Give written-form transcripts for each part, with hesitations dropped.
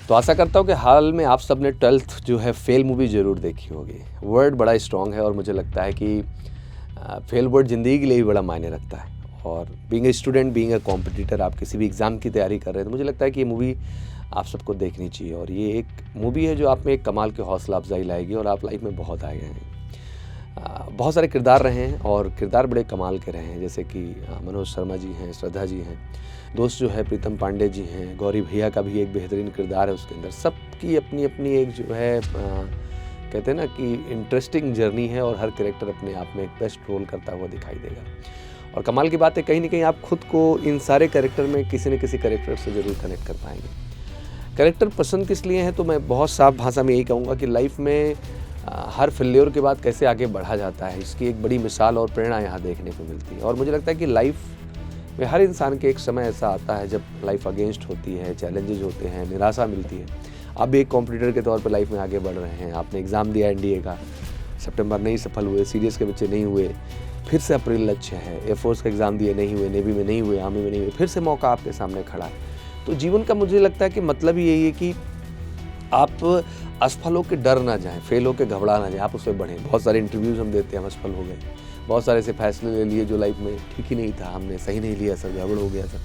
तो आशा करता हूँ कि हाल में आप सब ने 12th जो है फेल मूवी ज़रूर देखी होगी। वर्ड बड़ा स्ट्रॉन्ग है और मुझे लगता है कि फेल वर्ड ज़िंदगी के लिए भी बड़ा मायने रखता है। और being a student, being a competitor, आप किसी भी एग्ज़ाम की तैयारी कर रहे हैं तो मुझे लगता है कि ये मूवी आप सबको देखनी चाहिए। और ये एक मूवी है जो आप में एक कमाल की हौसला अफजाई लाएगी और आप लाइफ में बहुत आगे हैं। बहुत सारे किरदार रहे हैं और किरदार बड़े कमाल के रहे हैं, जैसे कि मनोज शर्मा जी हैं, श्रद्धा जी हैं, दोस्त जो है प्रीतम पांडे जी हैं, गौरी भैया का भी एक बेहतरीन किरदार है उसके अंदर। सबकी अपनी अपनी एक जो है कहते हैं ना कि इंटरेस्टिंग जर्नी है और हर कैरेक्टर अपने आप में एक बेस्ट रोल करता हुआ दिखाई देगा। और कमाल की बात है, कहीं ना कहीं आप खुद को इन सारे कैरेक्टर में किसी न किसी कैरेक्टर से ज़रूर कनेक्ट कर पाएंगे। कैरेक्टर पसंद किस लिए हैं, तो मैं बहुत साफ भाषा में यही कहूँगा कि लाइफ में हर फेल्योर के बाद कैसे आगे बढ़ा जाता है, इसकी एक बड़ी मिसाल और प्रेरणा यहाँ देखने को मिलती है। और मुझे लगता है कि लाइफ में हर इंसान के एक समय ऐसा आता है जब लाइफ अगेंस्ट होती है, चैलेंजेस होते हैं, निराशा मिलती है। आप भी एक कॉम्पिटिटर के तौर पर लाइफ में आगे बढ़ रहे हैं, आपने एग्ज़ाम दिया एनडीए का, सितंबर नहीं सफल हुए, सीडीएस के बच्चे नहीं हुए, फिर से अप्रैल लक्ष्य है, एयरफोर्स का एग्ज़ाम दिए नहीं हुए, नेवी में नहीं हुए, आर्मी में नहीं हुए, फिर से मौका आपके सामने खड़ा है। तो जीवन का मुझे लगता है कि मतलब ही यही है कि आप असफल होकर डर ना जाएं, फेल होकर घबरा ना जाएं, आप उसमें बढ़ें। बहुत सारे इंटरव्यूज़ हम देते हैं, हम असफल हो गए, बहुत सारे ऐसे फैसले ले लिए जो लाइफ में ठीक ही नहीं था, हमने सही नहीं लिया सर, गड़बड़ हो गया सर।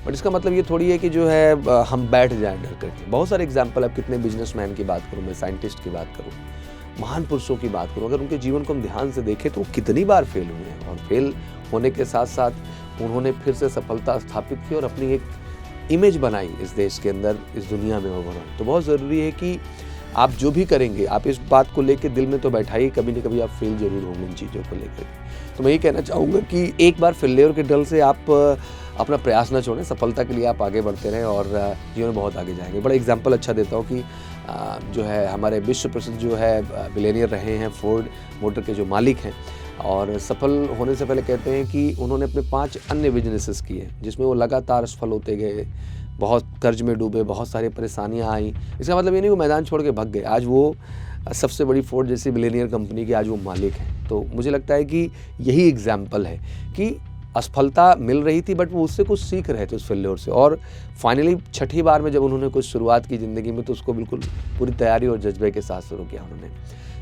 बट इसका मतलब ये थोड़ी है कि जो है हम बैठ जाएं डर करके। बहुत सारे एग्जाम्पल, अब कितने बिजनेसमैन की बात करूँ, मैं साइंटिस्ट की बात करूँ, महान पुरुषों की बात करूँ, अगर उनके जीवन को हम ध्यान से देखें तो वो कितनी बार फेल हुए हैं और फेल होने के साथ साथ उन्होंने फिर से सफलता स्थापित की और अपनी एक इमेज बनाई इस देश के अंदर, इस दुनिया में ओवरऑल। तो बहुत ज़रूरी है कि आप जो भी करेंगे आप इस बात को लेकर दिल में तो बैठाइए, कभी न कभी आप फेल जरूर होंगे इन चीज़ों को लेकर। तो मैं ये कहना चाहूँगा कि एक बार फेलियर के डर से आप अपना प्रयास न छोड़ें, सफलता के लिए आप आगे बढ़ते रहें और जीवन में बहुत आगे जाएंगे। बड़ा एग्जाम्पल अच्छा देता हूँ कि जो है हमारे विश्व प्रसिद्ध जो है बिलियनियर रहे हैं, फोर्ड मोटर के जो मालिक हैं, और सफल होने से पहले कहते हैं कि उन्होंने अपने 5 अन्य बिजनेसेस किए जिसमें वो लगातार सफल होते गए, बहुत कर्ज में डूबे, बहुत सारी परेशानियां आई। इसका मतलब ये नहीं वो मैदान छोड़ के भाग गए, आज वो सबसे बड़ी फोर्ड जैसी बिलियनियर कंपनी के आज वो मालिक हैं। तो मुझे लगता है कि यही एग्जाम्पल है कि असफलता मिल रही थी बट वो उससे कुछ सीख रहे थे उस फेल्योर से, और फाइनली 6ठी बार में जब उन्होंने कुछ शुरुआत की ज़िंदगी में तो उसको बिल्कुल पूरी तैयारी और जज्बे के साथ शुरू किया उन्होंने।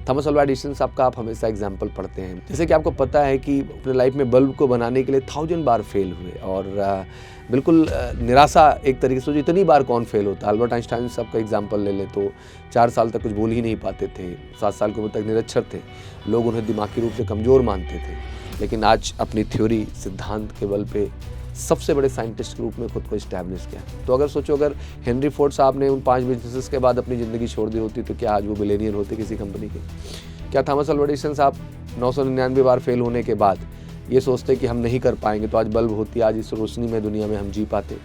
थॉमस अल्वा एडिसन साहब का आप हमेशा एग्जाम्पल पढ़ते हैं, जैसे कि आपको पता है कि अपने लाइफ में बल्ब को बनाने के लिए 1000 बार फेल हुए और बिल्कुल निराशा एक तरीके से, इतनी बार कौन फेल होता है। अल्बर्ट आइंस्टाइन साहब का एग्जाम्पल ले लें तो 4 साल तक कुछ बोल ही नहीं पाते थे, 7 साल की उम्र तक निरक्षर थे, लोग उन्हें दिमागी रूप से कमज़ोर मानते थे, लेकिन आज अपनी थ्योरी सिद्धांत के बल पे सबसे बड़े साइंटिस्ट के रूप में खुद को इस्टेब्लिश किया। तो अगर सोचो, अगर हेनरी फोर्ड साहब ने उन 5 बिजनेसेस के बाद अपनी ज़िंदगी छोड़ दी होती तो क्या आज वो बिलियनियर होते किसी कंपनी के? क्या थॉमस अल्वा एडिसन साहब 999 बार फेल होने के बाद ये सोचते कि हम नहीं कर पाएंगे तो आज बल्ब होती, आज इस रोशनी में दुनिया में हम जी पाते?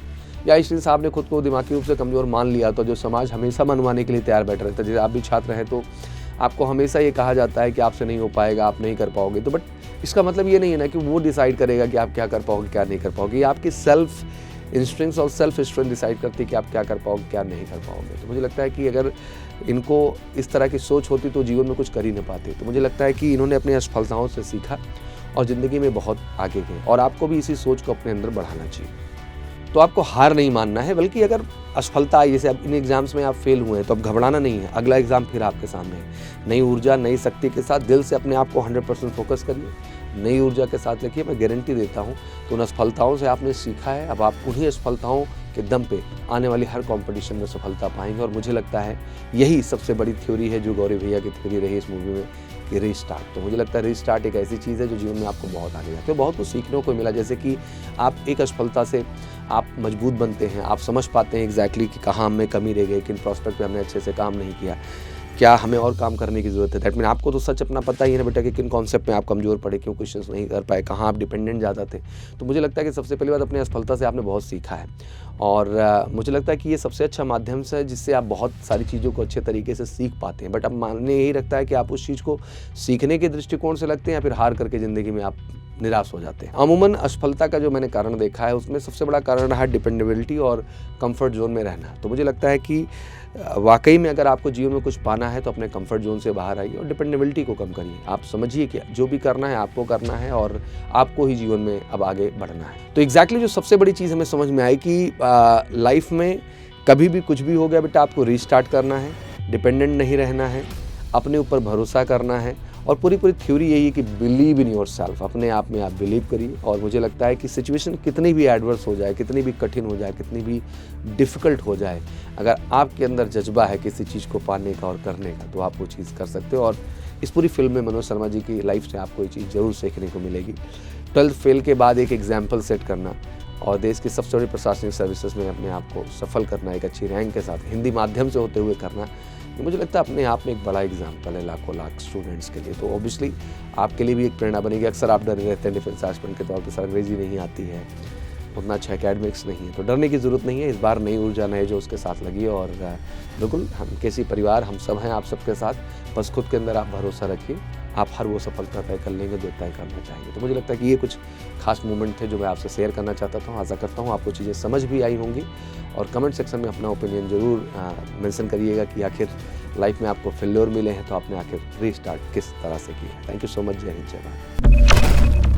या आइंस्टीन साहब ने खुद को दिमागी रूप से कमज़ोर मान लिया तो जो समाज हमेशा मनवाने के लिए तैयार बैठ रहता है, जैसे आप भी छात्र हैं तो आपको हमेशा ये कहा जाता है कि आपसे नहीं हो पाएगा, आप नहीं कर पाओगे। तो बट इसका मतलब ये नहीं है ना कि वो डिसाइड करेगा कि आप क्या कर पाओगे क्या नहीं कर पाओगे। ये आपकी सेल्फ इंस्टिंक्ट्स और सेल्फ स्ट्रेंथ डिसाइड करती है कि आप क्या कर पाओगे क्या नहीं कर पाओगे। तो मुझे लगता है कि अगर इनको इस तरह की सोच होती तो जीवन में कुछ कर ही नहीं पाते। तो मुझे लगता है कि इन्होंने अपनी असफलताओं से सीखा और ज़िंदगी में बहुत आगे गए, और आपको भी इसी सोच को अपने अंदर बढ़ाना चाहिए। तो आपको हार नहीं मानना है, बल्कि अगर असफलता आई, जैसे अब इन एग्ज़ाम्स में आप फेल हुए हैं तो अब घबराना नहीं है, अगला एग्ज़ाम फिर आपके सामने है। नई ऊर्जा नई शक्ति के साथ दिल से अपने आप को 100% फोकस करिए, नई ऊर्जा के साथ रखिए। मैं गारंटी देता हूँ तो उन असफलताओं से आपने सीखा है, अब आप उन्हीं असफलताओं के दम पे आने वाली हर कंपटीशन में सफलता पाएंगे। और मुझे लगता है यही सबसे बड़ी थ्योरी है जो गौरी भैया की थ्योरी रही इस मूवी में, कि रीस्टार्ट। तो मुझे लगता है रीस्टार्ट एक ऐसी चीज़ है जो जीवन में आपको बहुत आगे जाते हो, बहुत कुछ सीखने को मिला। जैसे कि आप एक असफलता से आप मजबूत बनते हैं, आप समझ पाते हैं एग्जैक्टली कि कहाँ हमें कमी रह गई, किन प्रोस्पेक्ट पे हमने अच्छे से काम नहीं किया, क्या हमें और काम करने की ज़रूरत है। दैट मीन आपको तो सच अपना पता ही है ना बेटा कि किन कॉन्सेप्ट में आप कमज़ोर पड़े, क्यों क्वेश्चंस नहीं कर पाए, कहाँ आप डिपेंडेंट ज़्यादा थे। तो मुझे लगता है कि सबसे पहली बात अपनी असफलता से आपने बहुत सीखा है, और मुझे लगता है कि ये सबसे अच्छा माध्यम से है जिससे आप बहुत सारी चीज़ों को अच्छे तरीके से सीख पाते हैं। बट अब मानने यही रखता है कि आप उस चीज़ को सीखने के दृष्टिकोण से लगते हैं या फिर हार करके ज़िंदगी में आप निराश हो जाते हैं। अमूमन असफलता का जो मैंने कारण देखा है उसमें सबसे बड़ा कारण रहा डिपेंडेबिलिटी और कंफर्ट जोन में रहना। तो मुझे लगता है कि वाकई में अगर आपको जीवन में कुछ पाना है तो अपने कंफर्ट जोन से बाहर आइए और डिपेंडेबिलिटी को कम करिए। आप समझिए कि जो भी करना है आपको करना है और आपको ही जीवन में अब आगे बढ़ना है। तो एग्जैक्टली जो सबसे बड़ी चीज़ हमें समझ में आई कि लाइफ में कभी भी कुछ भी हो गया बेटा, आपको रीस्टार्ट करना है, डिपेंडेंट नहीं रहना है, अपने ऊपर भरोसा करना है। और पूरी थ्योरी यही है कि बिलीव इन योर सेल्फ, अपने आप में आप बिलीव करिए। और मुझे लगता है कि सिचुएशन कितनी भी एडवर्स हो जाए, कितनी भी कठिन हो जाए, कितनी भी डिफ़िकल्ट हो जाए, अगर आपके अंदर जज्बा है किसी चीज़ को पाने का और करने का, तो आप वो चीज़ कर सकते हो। और इस पूरी फिल्म में मनोज शर्मा जी की लाइफ से आपको ये चीज़ ज़रूर सीखने को मिलेगी। 12th फेल के बाद एक एग्जाम्पल सेट करना और देश की सबसे बड़ी प्रशासनिक सर्विसेज में अपने आप को सफल करना, एक अच्छी रैंक के साथ हिंदी माध्यम से होते हुए करना, ये मुझे लगता है अपने आप में एक बड़ा एग्जाम्पल है लाखों लाख स्टूडेंट्स के लिए। तो ऑब्वियसली आपके लिए भी एक प्रेरणा बनेगी। अक्सर आप डरे रहते हैं डिफेंस एस्पिरेंट के तौर पर, सर अंग्रेजी नहीं आती है, उतना अच्छा एकेडमिक्स नहीं है, तो डरने की ज़रूरत नहीं है। इस बार नई ऊर्जा नए जो उसके साथ लगी और बिल्कुल हम कैसी परिवार हम सब हैं आप सबके साथ। बस खुद के अंदर आप भरोसा रखिए, आप हर वो सफलता तय कर लेंगे जो तय करना चाहेंगे। तो मुझे लगता है कि ये कुछ खास मोमेंट थे जो मैं आपसे शेयर करना चाहता था। आशा करता हूँ आपको चीज़ें समझ भी आई होंगी और कमेंट सेक्शन में अपना ओपिनियन ज़रूर मेंशन करिएगा कि आखिर लाइफ में आपको फेल्योर मिले हैं तो आपने आखिर रीस्टार्ट किस तरह से किया। Thank you so much. जय हिंद, जय भारत।